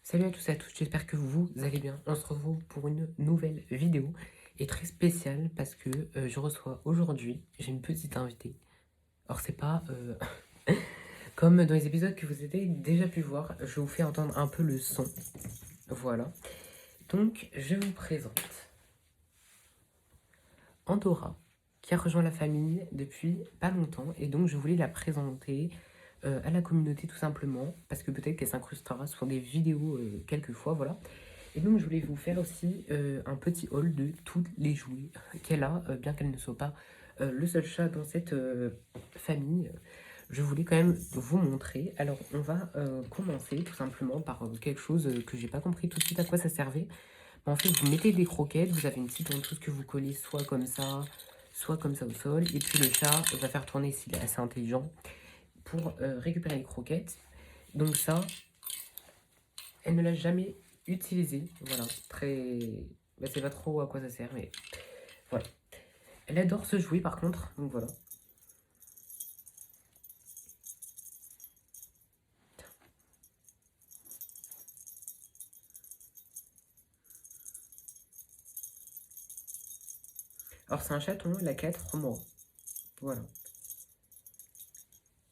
Salut à tous et à toutes, j'espère que vous allez bien. On se retrouve pour une nouvelle vidéo et très spéciale parce que je reçois aujourd'hui, j'ai une petite invitée. Alors c'est pas comme dans les épisodes que vous avez déjà pu voir, je vous fais entendre un peu le son. Voilà. Donc je vous présente Andorra qui a rejoint la famille depuis pas longtemps et donc je voulais la présenter à la communauté tout simplement parce que peut-être qu'elle s'incrustera sur des vidéos quelquefois, voilà. Et donc, je voulais vous faire aussi un petit haul de tous les jouets qu'elle a, bien qu'elle ne soit pas le seul chat dans cette famille. Je voulais quand même vous montrer. Alors, on va commencer tout simplement par quelque chose que j'ai pas compris tout de suite à quoi ça servait. Mais en fait, vous mettez des croquettes, vous avez une petite ventouse que vous collez soit comme ça au sol. Et puis le chat va faire tourner, s'il est assez intelligent, pour récupérer les croquettes. Donc ça, elle ne l'a jamais utilisé. Voilà, très... Bah, c'est pas trop à quoi ça sert, mais voilà. Elle adore se jouer par contre, donc voilà. Alors c'est un chaton, elle a 4 mois. Voilà.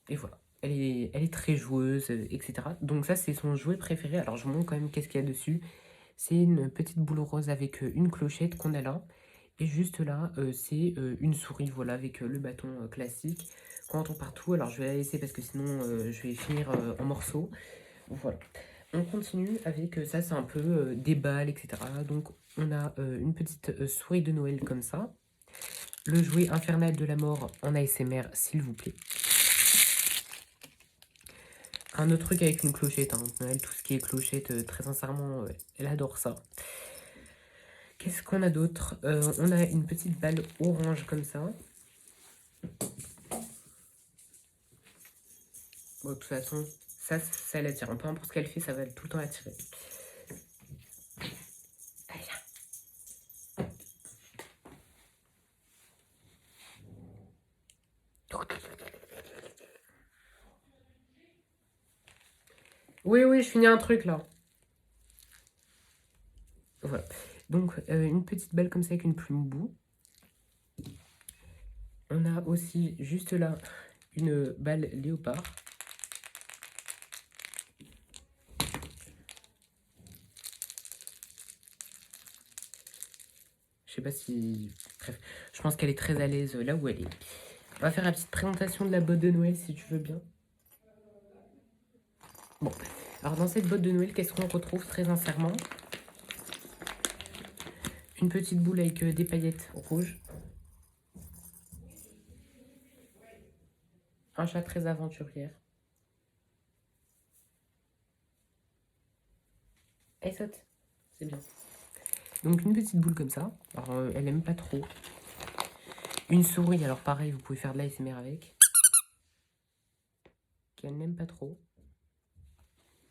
Et voilà. Elle est très joueuse, etc. Donc ça, c'est son jouet préféré. Alors je vous montre quand même qu'est-ce qu'il y a dessus. C'est une petite boule rose avec une clochette qu'on a là. Et juste là, c'est une souris, voilà, avec le bâton classique qu'on entend partout. Alors je vais la laisser parce que sinon je vais finir en morceaux. Voilà. On continue avec ça, c'est un peu des balles, etc. Donc on a une petite souris de Noël comme ça. Le jouet infernal de la mort en ASMR, s'il vous plaît. Un autre truc avec une clochette, hein. Noël, tout ce qui est clochette, très sincèrement, elle adore ça. Qu'est-ce qu'on a d'autre? On a une petite balle orange comme ça. Bon, de toute façon, ça l'attire. Peu importe ce qu'elle fait, ça va tout le temps l'attirer. Allez, là. Oui, oui, je finis un truc là. Voilà. Donc, une petite balle comme ça avec une plume boue. On a aussi juste là une balle léopard. Je sais pas si... Bref, je pense qu'elle est très à l'aise là où elle est. On va faire la petite présentation de la botte de Noël si tu veux bien. Bon, alors dans cette botte de Noël, qu'est-ce qu'on retrouve très sincèrement? Une petite boule avec des paillettes rouges. Un chat très aventurière. Elle saute, c'est bien. Donc une petite boule comme ça. Alors elle aime pas trop. Une souris, alors pareil, vous pouvez faire de l'ASMR avec. Qu'elle n'aime pas trop.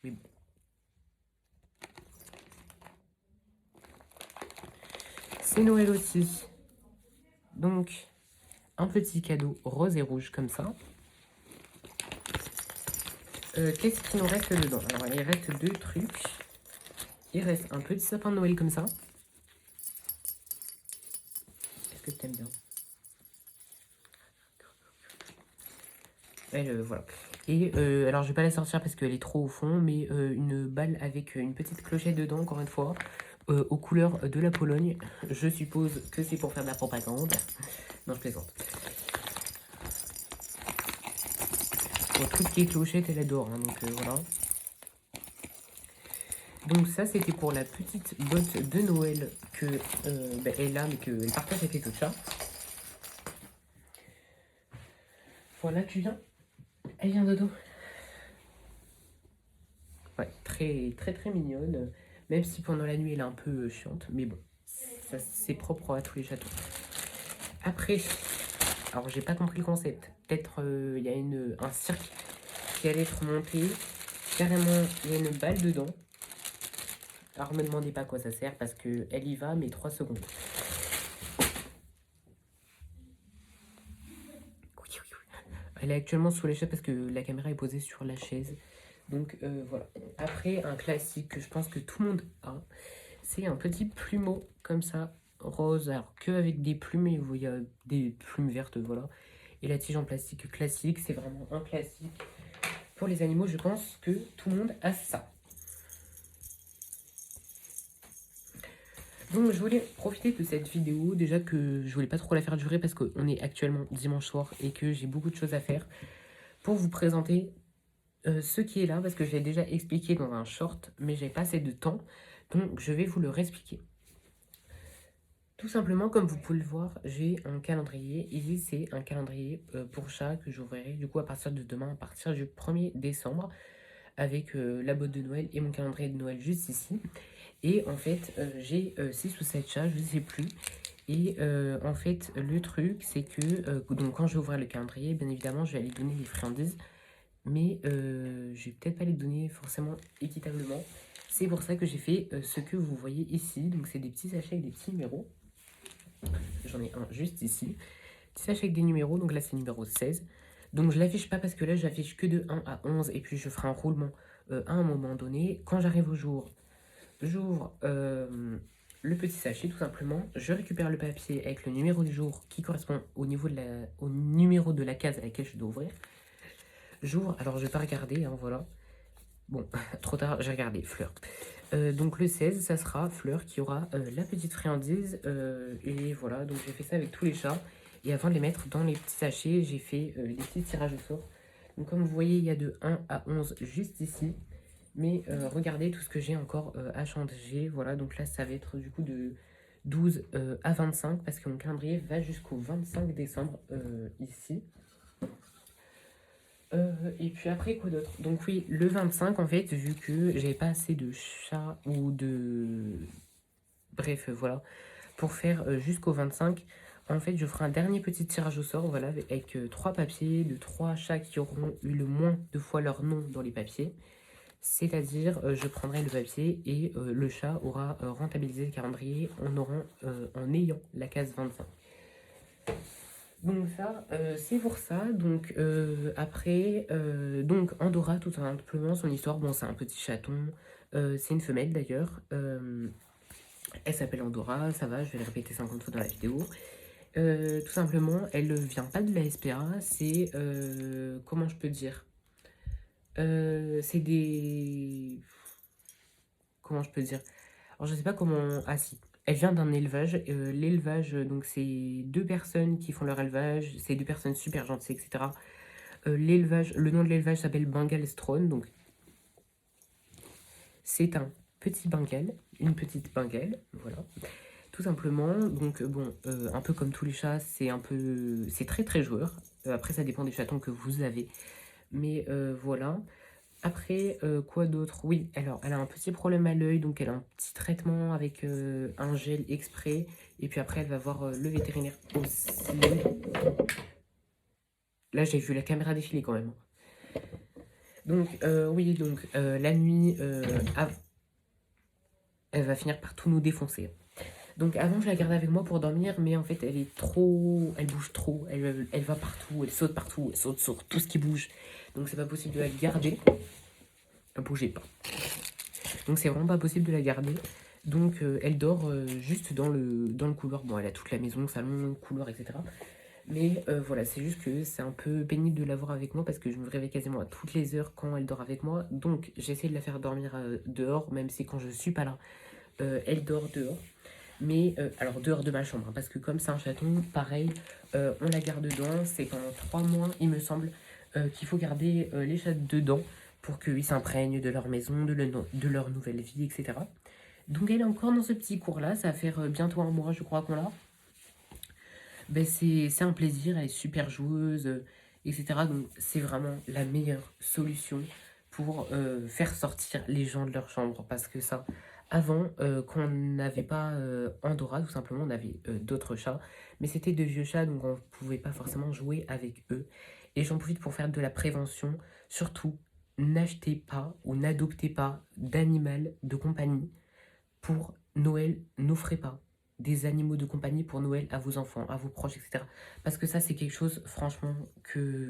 Mais bon. C'est Noël aussi. Donc, un petit cadeau rose et rouge comme ça. Qu'est-ce qu'il nous reste dedans? Alors, il reste 2 trucs. Il reste un petit sapin de Noël comme ça. Est-ce que tu aimes bien? Voilà. Et alors, je vais pas la sortir parce qu'elle est trop au fond, mais une balle avec une petite clochette dedans, encore une fois, aux couleurs de la Pologne. Je suppose que c'est pour faire de la propagande. Non, je plaisante. Bon, tout ce qui est clochette, elle adore, hein, donc voilà. Donc ça, c'était pour la petite botte de Noël que elle a, mais qu'elle partage avec les autres chats. Voilà, tu viens? Elle vient dodo. Ouais, très très très mignonne. Même si pendant la nuit, elle est un peu chiante. Mais bon, c'est propre à tous les châteaux. Après, alors j'ai pas compris le concept. Peut-être il y a un cirque qui allait être monté. Carrément, il y a une balle dedans. Alors me demandez pas à quoi ça sert parce qu'elle y va, mais 3 secondes. Elle est actuellement sous la chaise parce que la caméra est posée sur la chaise. Donc voilà. Après, un classique que je pense que tout le monde a, c'est un petit plumeau comme ça, rose, alors que avec des plumes, il y a des plumes vertes, voilà. Et la tige en plastique classique, c'est vraiment un classique. Pour les animaux, je pense que tout le monde a ça. Donc je voulais profiter de cette vidéo, déjà que je voulais pas trop la faire durer parce qu'on est actuellement dimanche soir et que j'ai beaucoup de choses à faire, pour vous présenter ce qui est là, parce que je l'ai déjà expliqué dans un short, mais j'ai pas assez de temps, donc je vais vous le réexpliquer. Tout simplement, comme vous pouvez le voir, j'ai un calendrier. Ici, c'est un calendrier pour chat que j'ouvrirai du coup à partir de demain, à partir du 1er décembre, avec la boîte de Noël et mon calendrier de Noël juste ici. Et en fait, j'ai 6 ou 7 chats, je ne sais plus. Et en fait, le truc, c'est que donc quand je vais ouvrir le calendrier, bien évidemment, je vais aller donner des friandises. Mais je vais peut-être pas les donner forcément équitablement. C'est pour ça que j'ai fait ce que vous voyez ici. Donc c'est des petits sachets avec des petits numéros. J'en ai un juste ici. Petit sachet avec des numéros, donc là c'est numéro 16. Donc je l'affiche pas parce que là j'affiche que de 1 à 11 et puis je ferai un roulement à un moment donné. Quand j'arrive au jour, j'ouvre le petit sachet tout simplement. Je récupère le papier avec le numéro du jour qui correspond au numéro de la case à laquelle je dois ouvrir. J'ouvre, alors je vais pas regarder, hein, voilà. Bon, trop tard, j'ai regardé, fleur. Donc le 16, ça sera Fleur qui aura la petite friandise. Et voilà, donc j'ai fait ça avec tous les chats. Et avant de les mettre dans les petits sachets, j'ai fait des petits tirages au sort. Donc comme vous voyez, il y a de 1 à 11 juste ici. Mais regardez tout ce que j'ai encore à changer. Voilà, donc là, ça va être du coup de 12 à 25 parce que mon calendrier va jusqu'au 25 décembre ici. Et puis après, quoi d'autre? Donc oui, le 25, en fait, vu que j'avais pas assez de chats ou de... Bref, voilà. Pour faire jusqu'au 25, en fait, je ferai un dernier petit tirage au sort, voilà, avec 3 papiers de 3 chats qui auront eu le moins de fois leur nom dans les papiers. C'est-à-dire, je prendrai le papier et le chat aura rentabilisé le calendrier en ayant la case 25. Donc ça, c'est pour ça. Donc après, donc Andorra, tout simplement, son histoire, bon, c'est un petit chaton. C'est une femelle d'ailleurs. Elle s'appelle Andorra, ça va, je vais le répéter 50 fois dans la vidéo. Tout simplement, elle vient pas de la SPA, c'est... comment je peux dire? C'est des... Comment je peux dire? Alors je sais pas comment... Ah si, elle vient d'un élevage. L'élevage, donc c'est 2 personnes qui font leur élevage, c'est 2 personnes super gentilles, etc. L'élevage, le nom de l'élevage s'appelle Bengal Strone, donc c'est un petit Bengal, une petite Bengal, voilà. Tout simplement, donc bon, un peu comme tous les chats, c'est très très joueur. Après, ça dépend des chatons que vous avez. Mais voilà. Après, quoi d'autre? Oui, alors, elle a un petit problème à l'œil, donc elle a un petit traitement avec un gel exprès. Et puis après, elle va voir le vétérinaire aussi. Là, j'ai vu la caméra défiler quand même. Donc, oui, donc la nuit, elle va finir par tout nous défoncer. Donc avant, je la gardais avec moi pour dormir, mais en fait, elle est trop... Elle bouge trop, elle va partout, elle saute sur tout ce qui bouge. Donc c'est pas possible de la garder. Ne bougez pas. Donc c'est vraiment pas possible de la garder. Donc elle dort juste dans le couloir. Bon, elle a toute la maison, salon, couloir, etc. Mais voilà, c'est juste que c'est un peu pénible de l'avoir avec moi parce que je me réveille quasiment à toutes les heures quand elle dort avec moi. Donc j'essaie de la faire dormir dehors, même si quand je suis pas là, elle dort dehors. Mais alors dehors de ma chambre, hein, parce que comme c'est un chaton, pareil, on la garde dedans. C'est pendant 3 mois, il me semble, qu'il faut garder les chats dedans pour qu'ils s'imprègnent de leur maison, de leur nouvelle vie, etc. Donc elle est encore dans ce petit cours-là, ça va faire bientôt un mois, je crois qu'on l'a. Ben, c'est un plaisir, elle est super joueuse, etc. Donc c'est vraiment la meilleure solution pour faire sortir les gens de leur chambre. Parce que ça, avant, quand on n'avait pas Andorra, tout simplement, on avait d'autres chats. Mais c'était de vieux chats, donc on ne pouvait pas forcément jouer avec eux. Et j'en profite pour faire de la prévention. Surtout, n'achetez pas ou n'adoptez pas d'animal de compagnie pour Noël. N'offrez pas des animaux de compagnie pour Noël à vos enfants, à vos proches, etc. Parce que ça, c'est quelque chose, franchement,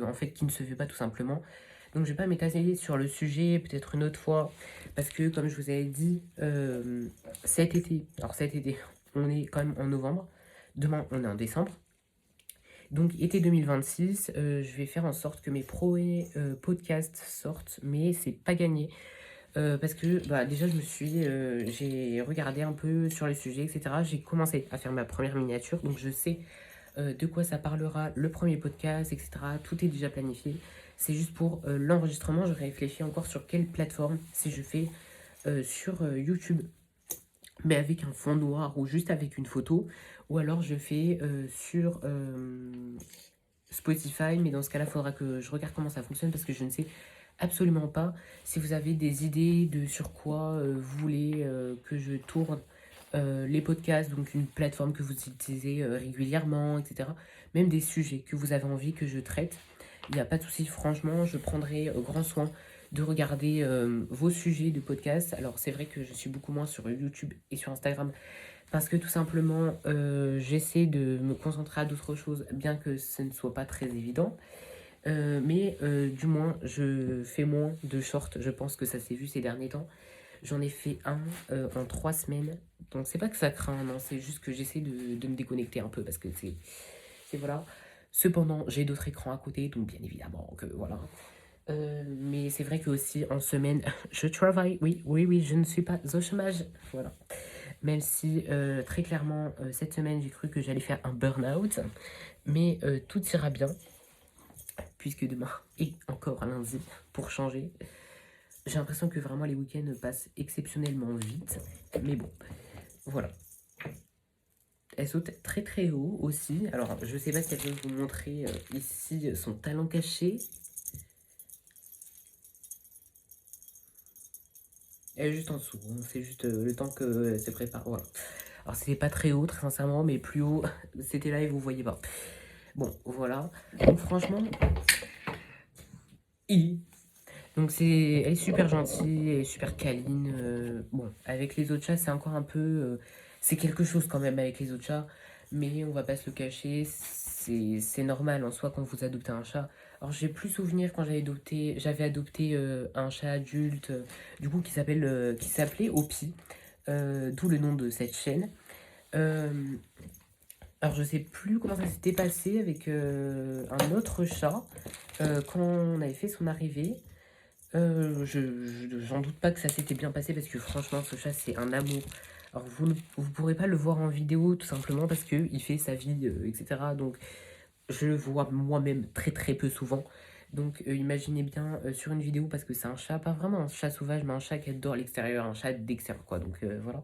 en fait, qui ne se fait pas tout simplement. Donc je vais pas m'étaler sur le sujet, peut-être une autre fois, parce que comme je vous avais dit, cet été, on est quand même en novembre, demain on est en décembre, donc été 2026, je vais faire en sorte que mes premiers podcasts sortent, mais c'est pas gagné. Parce que bah, déjà j'ai regardé un peu sur les sujets, etc. J'ai commencé à faire ma première miniature, donc je sais de quoi ça parlera le premier podcast, etc. Tout est déjà planifié. C'est juste pour l'enregistrement, je réfléchis encore sur quelle plateforme, si je fais sur YouTube, mais avec un fond noir ou juste avec une photo, ou alors je fais sur Spotify, mais dans ce cas-là, il faudra que je regarde comment ça fonctionne parce que je ne sais absolument pas. Si vous avez des idées de sur quoi vous voulez que je tourne les podcasts, donc une plateforme que vous utilisez régulièrement, etc. Même des sujets que vous avez envie que je traite, il n'y a pas de souci. Franchement, je prendrai grand soin de regarder vos sujets de podcast. Alors c'est vrai que je suis beaucoup moins sur YouTube et sur Instagram parce que tout simplement j'essaie de me concentrer à d'autres choses, bien que ce ne soit pas très évident. Mais du moins, je fais moins de shorts. Je pense que ça s'est vu ces derniers temps. J'en ai fait un en 3 semaines. Donc c'est pas que ça craint, non, c'est juste que j'essaie de me déconnecter un peu parce que c'est voilà. Cependant, j'ai d'autres écrans à côté, donc bien évidemment que voilà. Mais c'est vrai que aussi en semaine, je travaille. Oui, oui, oui, je ne suis pas au chômage. Voilà. Même si très clairement, cette semaine, j'ai cru que j'allais faire un burn-out. Mais tout ira bien, puisque demain est encore lundi pour changer. J'ai l'impression que vraiment les week-ends passent exceptionnellement vite. Mais bon, voilà. Elle saute très très haut aussi. Alors, je sais pas si elle peut vous montrer ici son talon caché. Elle est juste en dessous. Hein. C'est juste le temps qu'elle se prépare. Voilà. Alors, c'était pas très haut, très sincèrement, mais plus haut, c'était là et vous voyez pas. Bon, voilà. Donc, franchement, donc elle est super gentille, elle est super câline. Bon, avec les autres chats, c'est encore un peu... c'est quelque chose quand même avec les autres chats, mais on va pas se le cacher, c'est normal en soi quand vous adoptez un chat. Alors j'ai plus souvenir quand j'avais adopté un chat adulte, du coup qui s'appelait Opi, d'où le nom de cette chaîne. Euh, alors je sais plus comment ça s'était passé avec un autre chat quand on avait fait son arrivée. J'en doute pas que ça s'était bien passé parce que franchement ce chat c'est un amour. Alors vous pourrez pas le voir en vidéo tout simplement parce que il fait sa vie etc. Donc je le vois moi-même très très peu souvent. Donc imaginez bien sur une vidéo parce que c'est un chat, pas vraiment un chat sauvage mais un chat qui adore l'extérieur, un chat d'extérieur quoi. Donc voilà.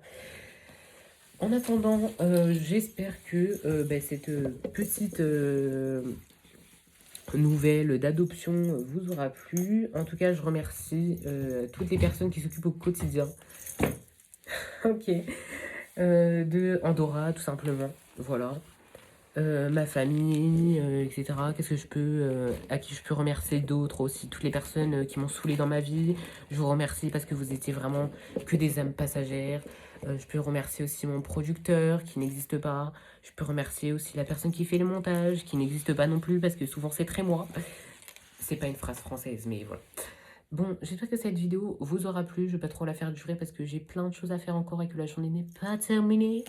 En attendant, j'espère que cette petite nouvelle d'adoption vous aura plu. En tout cas, je remercie toutes les personnes qui s'occupent au quotidien. Ok. De Andorra, tout simplement. Voilà. Ma famille, etc. Qu'est-ce que à qui je peux remercier d'autres aussi, toutes les personnes qui m'ont saoulé dans ma vie. Je vous remercie parce que vous étiez vraiment que des âmes passagères. Je peux remercier aussi mon producteur qui n'existe pas. Je peux remercier aussi la personne qui fait le montage qui n'existe pas non plus parce que souvent c'est très moi. C'est pas une phrase française, mais voilà. Bon, j'espère que cette vidéo vous aura plu. Je vais pas trop la faire durer parce que j'ai plein de choses à faire encore et que la journée n'est pas terminée.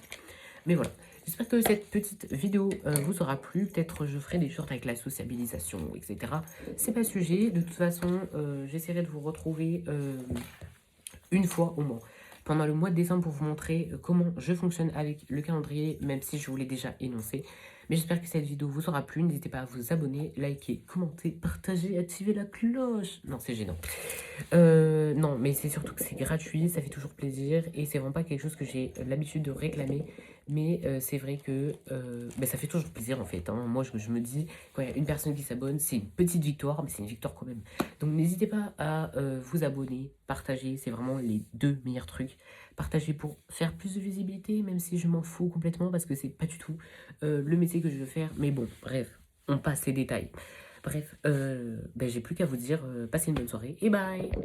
Mais voilà, j'espère que cette petite vidéo vous aura plu. Peut-être je ferai des shorts avec la sociabilisation, etc. C'est pas le sujet. De toute façon, j'essaierai de vous retrouver une fois au moins pendant le mois de décembre pour vous montrer comment je fonctionne avec le calendrier, même si je vous l'ai déjà énoncé. Mais j'espère que cette vidéo vous aura plu. N'hésitez pas à vous abonner, liker, commenter, partager, activer la cloche. Non, c'est gênant. Non, mais c'est surtout que c'est gratuit, ça fait toujours plaisir et c'est vraiment pas quelque chose que j'ai l'habitude de réclamer. Mais c'est vrai que ça fait toujours plaisir en fait. Hein. Moi, je me dis, quand il y a une personne qui s'abonne, c'est une petite victoire, mais c'est une victoire quand même. Donc n'hésitez pas à vous abonner, partager, c'est vraiment les deux meilleurs trucs. Partager pour faire plus de visibilité, même si je m'en fous complètement parce que c'est pas du tout le métier que je veux faire. Mais bon, bref, on passe les détails. Bref, j'ai plus qu'à vous dire, passez une bonne soirée et bye!